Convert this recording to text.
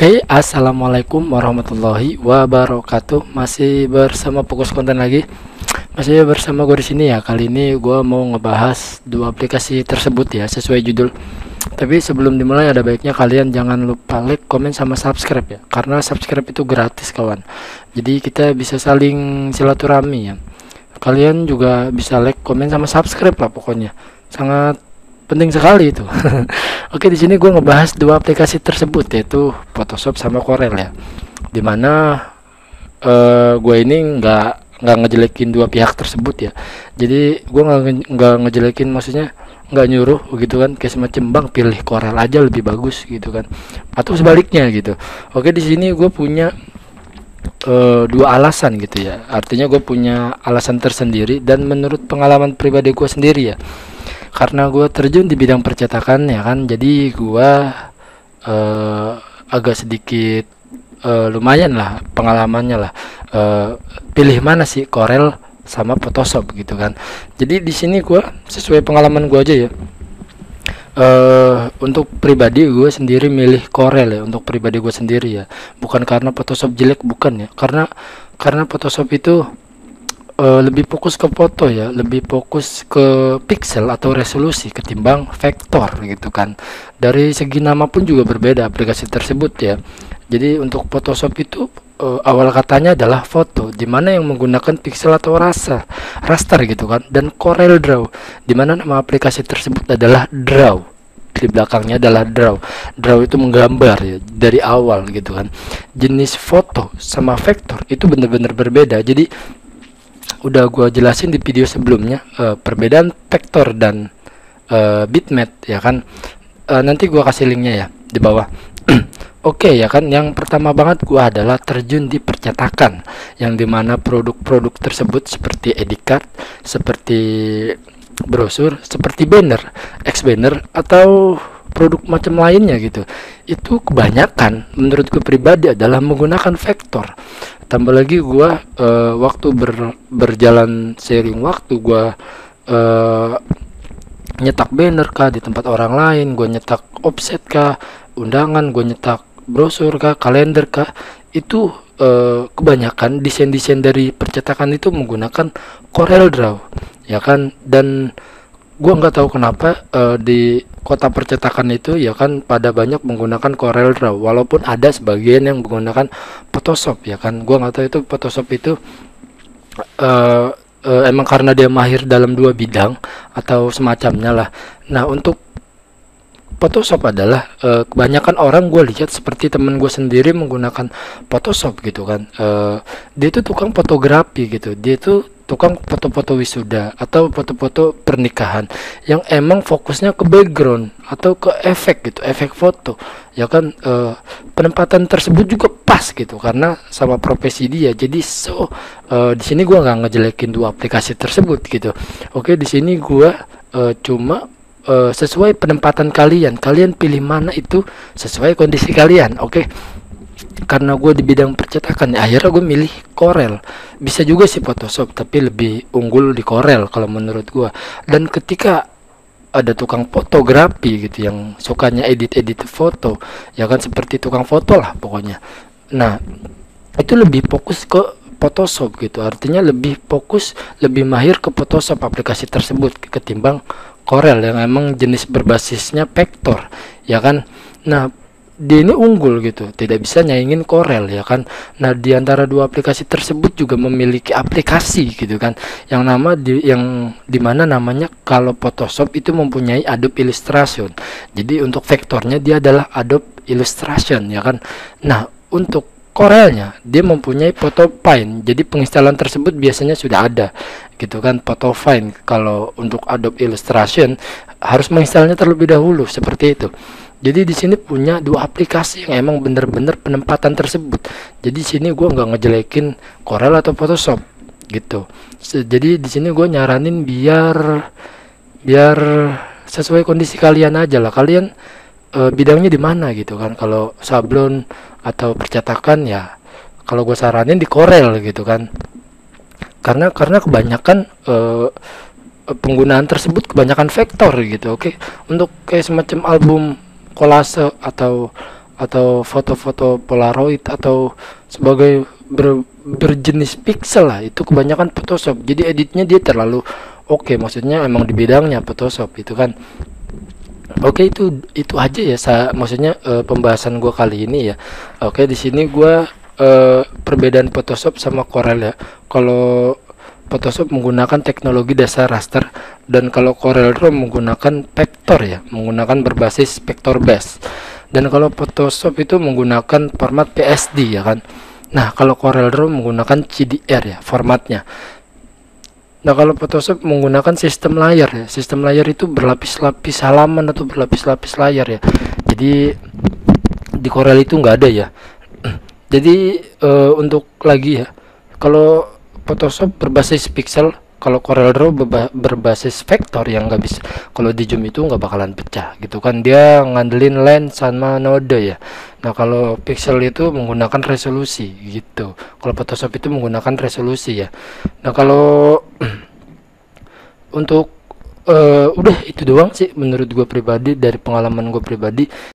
Oke, assalamualaikum warahmatullahi wabarakatuh. Masih bersama Fokus Konten lagi. Masih bersama gue di sini ya. Kali ini gue mau ngebahas dua aplikasi tersebut ya, sesuai judul. Tapi sebelum dimulai ada baiknya kalian jangan lupa like, komen, sama subscribe ya. Karena subscribe itu gratis kawan. Jadi kita bisa saling silaturahmi ya. Kalian juga bisa like, komen, sama subscribe lah pokoknya. Sangat penting sekali itu. Oke, di sini gue ngebahas dua aplikasi tersebut, yaitu Photoshop sama Corel ya. Dimana gue ini nggak ngejelekin dua pihak tersebut ya. Jadi gue nggak ngejelekin, maksudnya nggak nyuruh begitu kan, kayak semacam bang pilih Corel aja lebih bagus gitu kan, atau sebaliknya gitu. Oke, di sini gue punya dua alasan gitu ya. Artinya gue punya alasan tersendiri dan menurut pengalaman pribadi gue sendiri ya. Karena gue terjun di bidang percetakan ya kan, jadi gue agak sedikit lumayan lah pengalamannya lah, pilih mana sih Corel sama Photoshop gitu kan. Jadi di sini gue sesuai pengalaman gue aja ya. Untuk pribadi gue sendiri milih Corel ya, untuk pribadi gue sendiri ya, bukan karena Photoshop jelek, bukan ya, karena Photoshop itu lebih fokus ke foto ya, lebih fokus ke pixel atau resolusi ketimbang vektor gitu kan. Dari segi nama pun juga berbeda aplikasi tersebut ya. Jadi untuk Photoshop itu awal katanya adalah foto, dimana yang menggunakan pixel atau raster gitu kan, dan Corel Draw, dimana nama aplikasi tersebut adalah Draw, di belakangnya adalah Draw. Draw itu menggambar ya dari awal gitu kan. Jenis foto sama vektor itu benar-benar berbeda. Jadi udah gua jelasin di video sebelumnya perbedaan vektor dan bitmap ya kan. Nanti gua kasih linknya ya di bawah. Oke ya kan, yang pertama banget gua adalah terjun di percetakan, yang dimana produk-produk tersebut seperti ID card, seperti brosur, seperti banner, banner, atau produk macam lainnya gitu, itu kebanyakan menurut gue pribadi adalah menggunakan vektor. Tambah lagi gua waktu berjalan seiring waktu, gua nyetak banner kah di tempat orang lain, gua nyetak offset kah, undangan, gua nyetak brosur kah, kalender kah, itu kebanyakan desain-desain dari percetakan itu menggunakan Corel Draw ya kan. Dan gua nggak tahu kenapa di kota percetakan itu ya kan pada banyak menggunakan Corel Draw, walaupun ada sebagian yang menggunakan Photoshop ya kan. Gua nggak tahu itu Photoshop itu emang karena dia mahir dalam dua bidang atau semacamnya lah. Nah, untuk Photoshop adalah kebanyakan orang gue lihat seperti temen gue sendiri menggunakan Photoshop gitu kan. Dia itu tukang fotografi gitu, dia itu tukang foto-foto wisuda atau foto-foto pernikahan yang emang fokusnya ke background atau ke efek gitu, efek foto ya kan. Penempatan tersebut juga pas gitu karena sama profesi dia. Jadi di sini gua nggak ngejelekin dua aplikasi tersebut gitu. Oke, di sini gua cuma sesuai penempatan kalian pilih mana itu sesuai kondisi kalian. Oke, karena gue di bidang percetakan ya, akhirnya gue milih Corel. Bisa juga sih Photoshop, tapi lebih unggul di Corel kalau menurut gue. Dan ketika ada tukang fotografi gitu yang sukanya edit foto ya kan, seperti tukang foto lah pokoknya, nah itu lebih fokus ke Photoshop gitu. Artinya lebih fokus, lebih mahir ke Photoshop aplikasi tersebut ketimbang Corel yang emang jenis berbasisnya vektor ya kan. Nah, dia ini unggul gitu, tidak bisa nyaingin Corel ya kan. Nah, di antara dua aplikasi tersebut juga memiliki aplikasi gitu kan, yang dimana namanya, kalau Photoshop itu mempunyai Adobe Illustration, jadi untuk vektornya dia adalah Adobe Illustration ya kan. Nah, untuk Corelnya dia mempunyai PhotoPaint, jadi penginstalan tersebut biasanya sudah ada gitu kan. PhotoPaint kalau untuk Adobe Illustration harus menginstalnya terlebih dahulu seperti itu. Jadi di sini punya dua aplikasi yang emang bener-bener penempatan tersebut. Jadi di sini gue nggak ngejelekin Corel atau Photoshop gitu. Jadi di sini gue nyaranin biar sesuai kondisi kalian aja lah. Kalian bidangnya di mana gitu kan. Kalau sablon atau percetakan ya, kalau gue saranin di Corel gitu kan. Karena kebanyakan penggunaan tersebut kebanyakan vektor gitu. Oke, untuk kayak semacam album kolase atau atau foto-foto Polaroid atau sebagai berjenis pixel lah, itu kebanyakan Photoshop. Jadi editnya dia terlalu oke, maksudnya emang di bidangnya Photoshop itu kan. Oke, itu aja ya, maksudnya pembahasan gua kali ini ya. Oke, di sini gua perbedaan Photoshop sama Corel ya. Kalau Photoshop menggunakan teknologi dasar raster, dan kalau Corel Draw menggunakan vektor ya, menggunakan berbasis vector base. Dan kalau Photoshop itu menggunakan format PSD ya kan. Nah, kalau Corel Draw menggunakan CDR ya formatnya. Nah, kalau Photoshop menggunakan sistem layar ya. Sistem layar itu berlapis-lapis halaman atau berlapis-lapis layar ya. Jadi di Corel itu nggak ada ya. Jadi untuk lagi ya, kalau Photoshop berbasis pixel, kalau Corel Draw berbasis vektor yang nggak bisa. Kalau di zoom itu nggak bakalan pecah gitu kan, dia ngandelin lens sama node ya. Nah, kalau pixel itu menggunakan resolusi gitu, kalau Photoshop itu menggunakan resolusi ya. Nah, kalau untuk udah itu doang sih menurut gue pribadi, dari pengalaman gue pribadi.